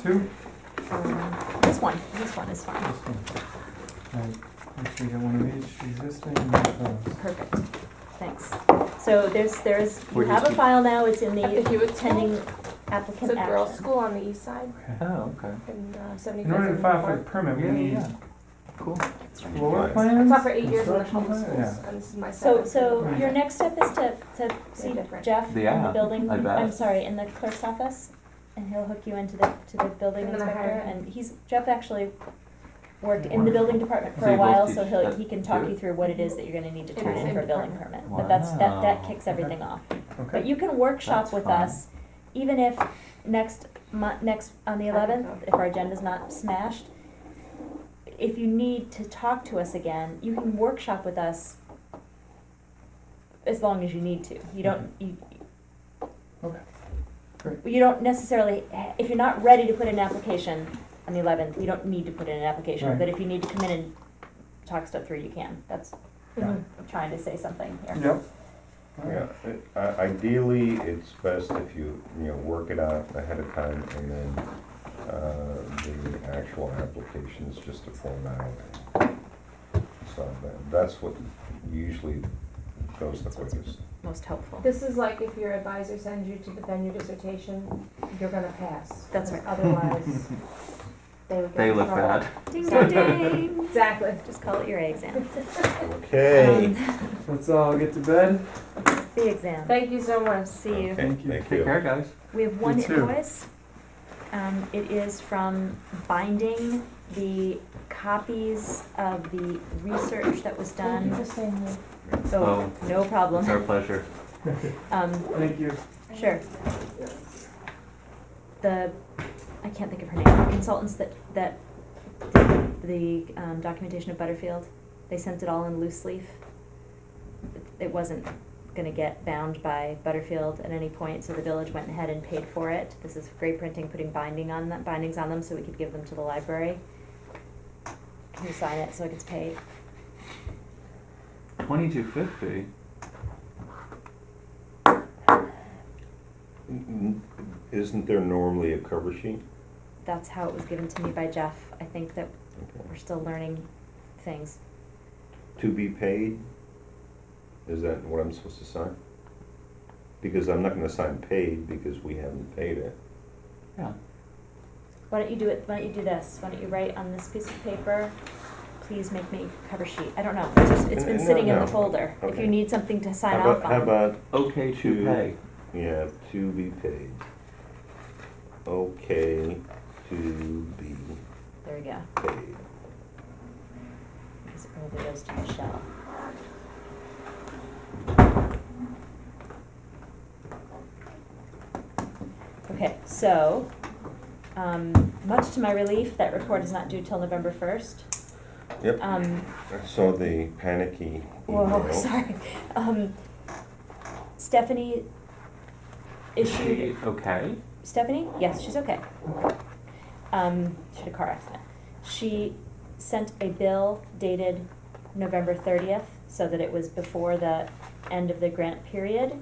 Two? This one is fine. This one. Alright, make sure you get one of each, existing and proposed. Perfect, thanks. So there's, you Where do you have a keep- file now, it's in At the the Hewitt School? pending, applicant It's a action. girls' school on the east side Oh, okay. in 75th. In order to and file for the Park. permit, we Yeah, need yeah. Cool. floor Right. plans? It's out for 8 years in the construction public plan? schools, and this is my So, seventh. your next step is to see different. Jeff in the Yeah, building, I bet. I'm sorry, in the clerk's office, and he'll hook you into the building And then I inspector, hire him. and Jeff actually worked in the building department for So a you both while, teach so that he can talk too? you through what it is that you're gonna need to In turn the in same for a building department. permit, but that Wow. kicks everything off. But Okay. you can workshop That's with fun. us, even if next on the I can 11th, go. if our agenda's not smashed, if you need to talk to us again, you can workshop with us as long as you need to. You don't, Okay. Great. you don't necessarily, if you're not ready to put in an application on the 11th, you don't need to put in an application. Right. But if you need to come in and talk stuff through, you can. That's, Yeah. I'm trying to say something here. Yep. Yeah, ideally, it's best if you work it out ahead of time, and then the actual application is just a formality. So that's what usually goes the quickest. Most helpful. This is like if your advisor sends you to defend your dissertation, you're gonna pass. That's right. Otherwise, they would get They in look trouble. bad. Ding, ding, ding. Exactly. Just call it your A exam. Okay. Let's all get to bed. The exam. Thank you so much. See you. Okay, Thank you. Thank Take you. care, guys. We have one You too. invoice. It is from Binding, the copies of the research that was Thank you done. for staying here. Oh, no It's problem. our pleasure. Thank you. Sure. I can't think of her name, the consultants that did the documentation of Butterfield, they sent it all in loose leaf. It wasn't gonna get bound by Butterfield at any point, so the village went ahead and paid for it. This is Gray Printing putting bindings on them so we could give them to the library. Can you sign it so it gets paid? $22.50. Isn't there normally a cover sheet? That's how it was given to me by Jeff. I think that Okay. we're still learning things. To be paid? Is that what I'm supposed to sign? Because I'm not gonna sign paid because we haven't paid it. Yeah. Why don't you do it, why don't you do this? Why don't you write on this piece of paper, please make me cover sheet? I don't know, it's been No, sitting in no. the folder. If Okay. you need something to sign How off about, how on. about, Okay to To- pay. yeah, to be paid? Okay, to be There we go. paid. Because it probably goes to Michelle. Okay, so, much to my relief, that report is not due till November 1st. Yep, Um, I saw the panicky Whoa, email. sorry. Stephanie issued, She okay? Stephanie? Yes, she's okay. She had a car accident. She sent a bill dated November 30th, so that it was before the end of the grant period,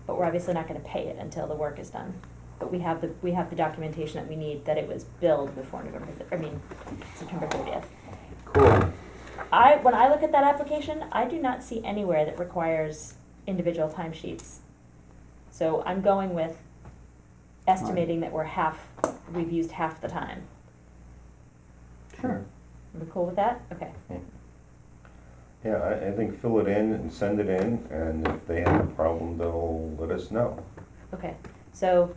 but we're obviously not gonna pay it until the work is done. But we have the documentation that we need, that it was billed before September 30th. Cool. When I look at that application, I do not see anywhere that requires individual timesheets. So I'm going with estimating that we've used half the time. Sure. Are we cool with that? Okay. Yeah, I think fill it in and send it in, and if they have a problem, they'll let us know. Okay, so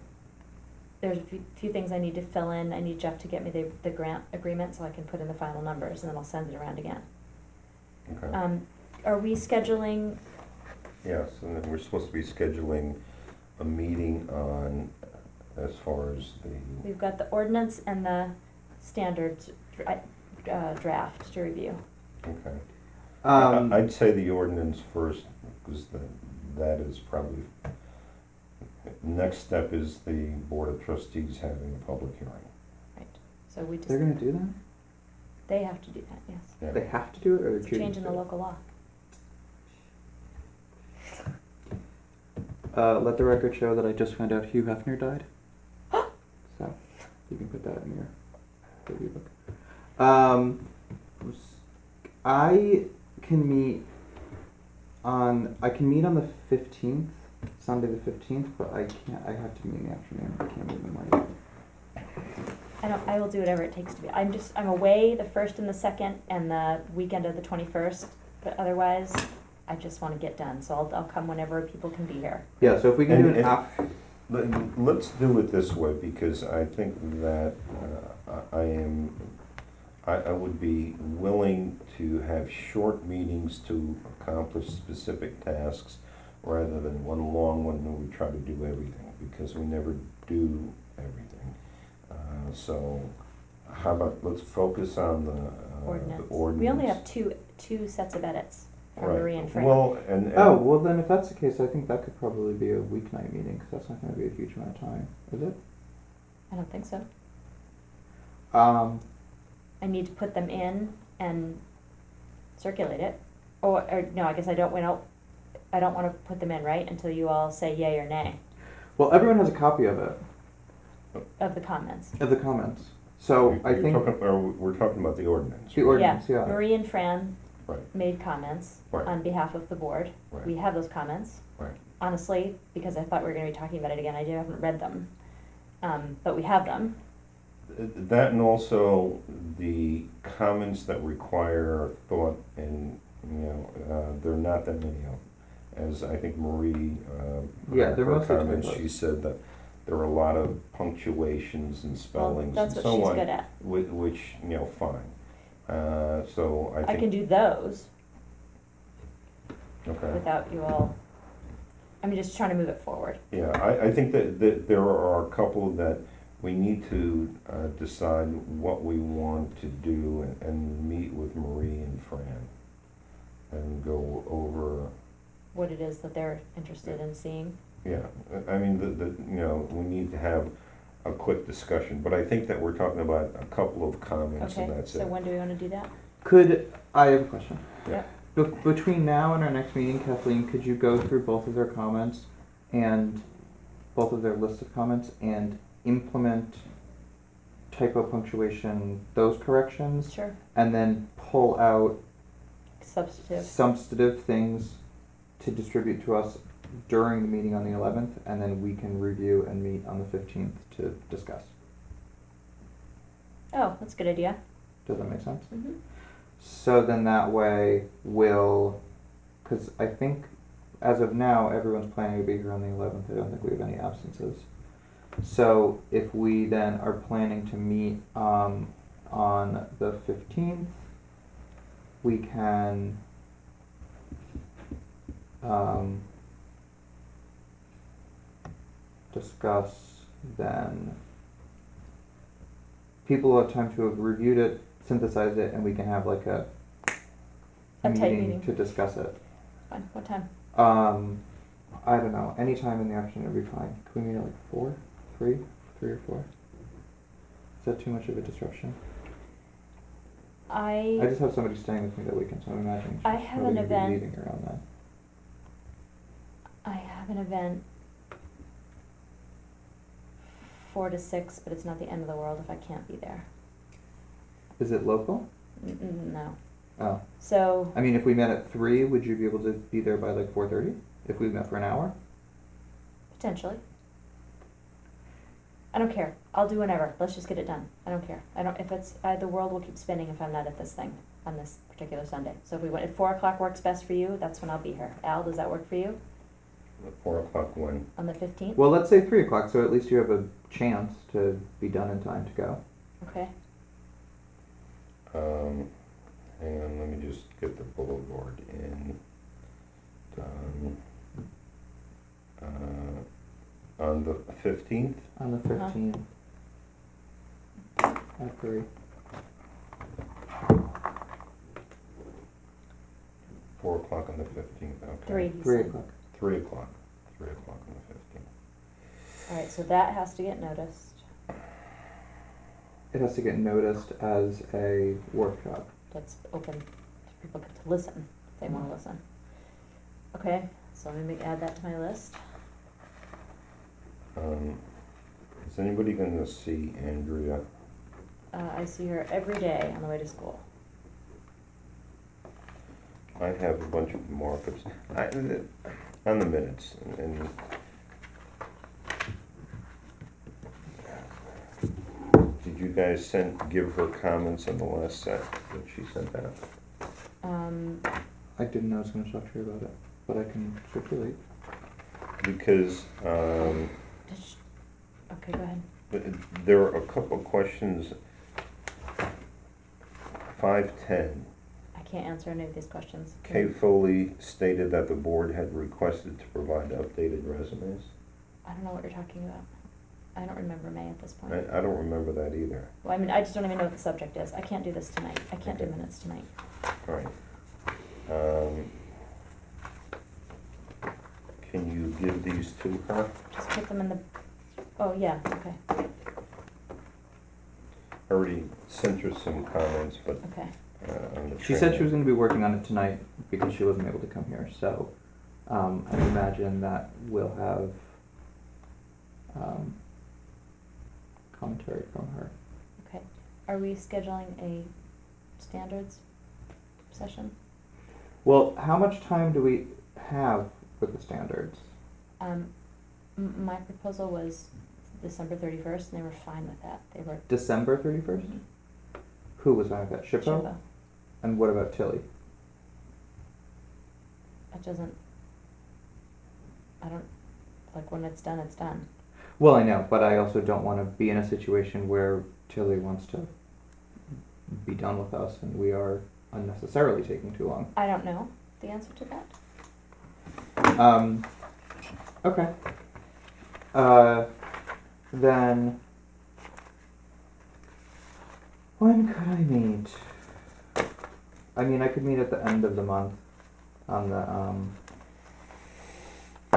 there's a few things I need to fill in. I need Jeff to get me the grant agreement so I can put in the final numbers, and then I'll send it around again. Okay. Are we scheduling, Yes, and then we're supposed to be scheduling a meeting on, as far as we've got the ordinance and the standards draft to review. okay. Um, I'd say the ordinance first, because that is probably, next step is the Board of Trustees having a public hearing. So we just, They're gonna do that? they have to do that, yes. Yeah. They have to do it, or It's a change in the local law. Let the record show that I just found out Hugh Hefner died. So, you can put that in your review book. I can meet on the 15th Sunday the 15th, but I can't, I have to be in the afternoon, I can't move in the morning. I will do whatever it takes to be, I'm away the 1st and the 2nd and the weekend of the 21st, but otherwise, I just wanna get done, so I'll come whenever people can be here. Yeah, so if we can do And- an and let's do it this way, because I think that I would be willing to have short meetings to accomplish specific tasks rather than one long one where we try to do everything, because we never do everything. So how about, let's focus on the ordinance. We only have two sets of edits from Right. Marie and Fran. Well, and. Oh, well then if that's the case, I think that could probably be a weeknight meeting, because that's not gonna be a huge amount of time, is it? I don't think so. I I need to put them in and circulate it. Or no, I guess I don't wanna put them in, right, until you all say yay or nay well, everyone has a copy of it, of the comments. of the comments, so I You're think talking- or we're talking about the ordinance. the right? ordinance, yeah. Marie and Fran Right. made comments Right. on behalf of the board. Right. We have those comments. Right. Honestly, because I thought we were gonna be talking about it again, I haven't read them. But we have them. That and also the comments that require thought and, there are not that many of them. As I think Marie, Yeah, they're her mostly comments, typos. she said that there are a lot of punctuations and Well, spellings and that's what so she's on. good at. Which, fine. So I I think. can do those Okay. without you all, I'm just trying to move it forward. Yeah, I think that there are a couple that we need to decide what we want to do and meet with Marie and Fran and go over, What it is that they're interested in seeing. yeah, I mean, we need to have a quick discussion, but I think that we're talking about a couple of comments and Okay, that's so it. when do we wanna do that? I have a question. Yeah. Between now and our next meeting, Kathleen, could you go through both of their comments and both of their list of comments and implement typo, punctuation, those corrections, Sure, and then pull out substantive. things to distribute to us during the meeting on the 11th, and then we can review and meet on the 15th to discuss. Oh, that's a good idea. Does that make sense? Mm-hmm. So then that way because I think as of now, everyone's planning to be here on the 11th. I don't think we have any absences. So if we then are planning to meet on the 15th, we can discuss then. People will have time to have reviewed it, synthesized it, and we can have like a A tight meeting. to discuss it. Fine, what time? I don't know. Any time in the afternoon would be fine. Can we meet at like 4? 3? 3 or 4? Is that too much of a disruption? I I just have somebody staying with me that weekend, so I'm imagining I have nobody an will be event. leaving around then. have an event 4 to 6, but it's not the end of the world if I can't be there. Is it local? No. Oh. So, I mean, if we met at 3, would you be able to be there by like 4:30? If we met for an hour? potentially. I don't care. I'll do whenever. Let's just get it done. I don't care. If it's, the world will keep spinning if I'm not at this thing on this particular Sunday. So if 4 o'clock works best for you, that's when I'll be here. Al, does that work for you? 4 o'clock when? On the 15th? Well, let's say 3 o'clock, so at least you have a chance to be done in time to go. Okay. Hang on, let me just get the board in. On the 15th? On the 15th. At 3. 4 o'clock on the 15th, okay. 3, he 3 said. o'clock. 3 o'clock. 3 o'clock on the 15th. All right, so that has to get noticed. It has to get noticed as a workshop. That's open to people to listen if they want to listen. Okay, so let me add that to my list. Is anybody gonna see Andrea? I see her every day on the way to school. I have a bunch of markups, on the minutes, and did you guys give her comments on the last set that she sent out? I didn't know I was gonna talk to you about it, but I can circulate. Because, Okay, go ahead. there are a couple of questions. 510, I can't answer any of these questions. Kay Foley stated that the board had requested to provide updated resumes. I don't know what you're talking about. I don't remember May at this point. I don't remember that either. Well, I mean, I just don't even know what the subject is. I can't do this tonight. I can't do Okay. minutes tonight. All right. Can you give these to her? Just put them in the, oh, yeah, okay, I already sent her some comments, but okay. on the She said she training. was gonna be working on it tonight because she wasn't able to come here, so, I imagine that we'll have, commentary from her. Okay. Are we scheduling a standards session? Well, how much time do we have with the standards? My proposal was December 31st, and they were fine with that. They were. December 31st? Mhm. Who was on that? Shippo? Shippo. And what about Tilly? It doesn't, I don't, like, when it's done, it's done. Well, I know, but I also don't want to be in a situation where Tilly wants to be done with us and we are unnecessarily taking too long. I don't know the answer to that. Okay. Then when could I meet? I mean, I could meet at the end of the month on the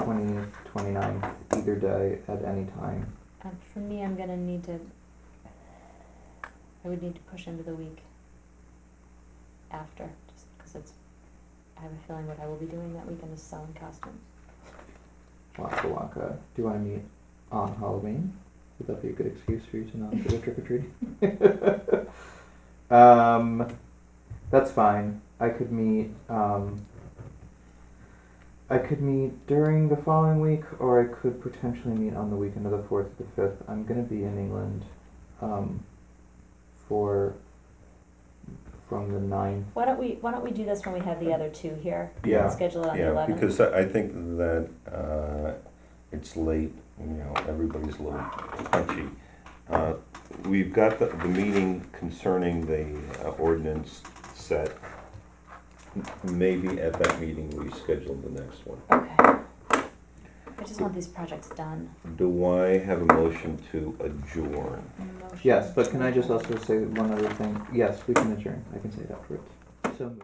20th, 29th, either day at any time. For me, I'm gonna need to, I would need to push into the week after, just because it's, I have a feeling what I will be doing that weekend is selling costumes. Waka waka. Do you want to meet on Halloween? Would that be a good excuse for you to not go trick or treating? That's fine. I could meet during the following week, or I could potentially meet on the weekend of the 4th to the 5th. I'm gonna be in England from the 9th. Why don't we do this when we have the other two here? Yeah. And schedule it on the Yeah, 11th? because I think that it's late, everybody's a little punchy. We've got the meeting concerning the ordinance set. Maybe at that meeting we schedule the next one. Okay. I just want these projects done. Do I have a motion to adjourn? Motion Yes, but can I to just adjourn. also say one other thing? Yes, we can adjourn. I can say that for it. So moved.